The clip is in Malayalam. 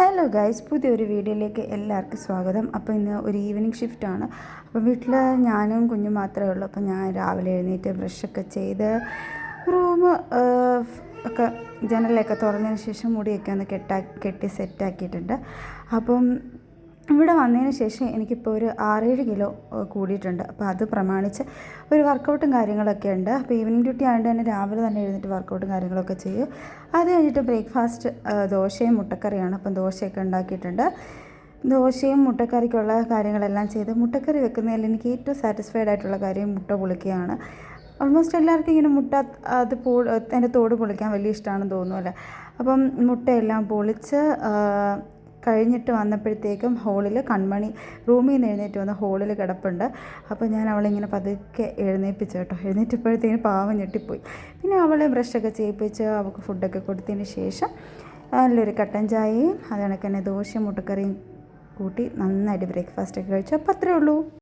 ഹലോ ഗൈസ്, പുതിയൊരു വീഡിയോയിലേക്ക് എല്ലാവർക്കും സ്വാഗതം. അപ്പോൾ ഇന്ന് ഒരു ഈവനിങ് ഷിഫ്റ്റാണ്. അപ്പോൾ വീട്ടിൽ ഞാനും കുഞ്ഞും മാത്രമേ ഉള്ളൂ. അപ്പോൾ ഞാൻ രാവിലെ എഴുന്നേറ്റ് ബ്രഷൊക്കെ ചെയ്ത് റൂം ഒക്കെ ജനലൊക്കെ തുറന്നതിന് ശേഷം മുടിയൊക്കെ ഒന്ന് കെട്ടി സെറ്റാക്കിയിട്ടുണ്ട്. അപ്പം ഇവിടെ വന്നതിന് ശേഷം എനിക്കിപ്പോൾ ഒരു 6-7 കിലോ കൂടിയിട്ടുണ്ട്. അപ്പോൾ അത് പ്രമാണിച്ച് ഒരു വർക്കൗട്ടും കാര്യങ്ങളൊക്കെ ഉണ്ട്. അപ്പോൾ ഈവനിങ് ഡ്യൂട്ടി ആയതുകൊണ്ട് തന്നെ രാവിലെ തന്നെ എഴുന്നേറ്റ് വർക്കൗട്ടും കാര്യങ്ങളൊക്കെ ചെയ്യും. അത് കഴിഞ്ഞിട്ട് ബ്രേക്ക്ഫാസ്റ്റ് ദോശയും മുട്ടക്കറിയാണ്. അപ്പം ദോശയൊക്കെ ഉണ്ടാക്കിയിട്ടുണ്ട്. ദോശയും മുട്ടക്കറിക്കുള്ള കാര്യങ്ങളെല്ലാം ചെയ്ത് മുട്ടക്കറി വെക്കുന്നതിൽ എനിക്ക് ഏറ്റവും സാറ്റിസ്ഫൈഡ് ആയിട്ടുള്ള കാര്യം മുട്ട പൊളിക്കുകയാണ്. ഓൾമോസ്റ്റ് എല്ലാവർക്കും ഇങ്ങനെ മുട്ട അതിൻ്റെ തോട് പൊളിക്കാൻ വലിയ ഇഷ്ടമാണെന്ന് തോന്നുമല്ലേ. അപ്പം മുട്ടയെല്ലാം പൊളിച്ച് കഴിഞ്ഞിട്ട് വന്നപ്പോഴത്തേക്കും ഹോളിൽ കൺമണി റൂമിൽ നിന്ന് എഴുന്നേറ്റ് വന്ന് ഹോളിൽ കിടപ്പുണ്ട്. അപ്പോൾ ഞാൻ അവളിങ്ങനെ പതുക്കെ എഴുന്നേൽപ്പിച്ചു കേട്ടോ. എഴുന്നേറ്റപ്പോഴത്തേക്കും പാവം ഞെട്ടിപ്പോയി. പിന്നെ അവളെ ബ്രഷൊക്കെ ചെയ്യിപ്പിച്ച് അവൾക്ക് ഫുഡൊക്കെ കൊടുത്തതിന് ശേഷം നല്ലൊരു കട്ടൻ ചായയും അത് കണക്ക് തന്നെ ദോശയും മുട്ടക്കറിയും കൂട്ടി നന്നായിട്ട് ബ്രേക്ക്ഫാസ്റ്റൊക്കെ കഴിച്ചു. അപ്പോൾ അത്രയേ ഉള്ളൂ.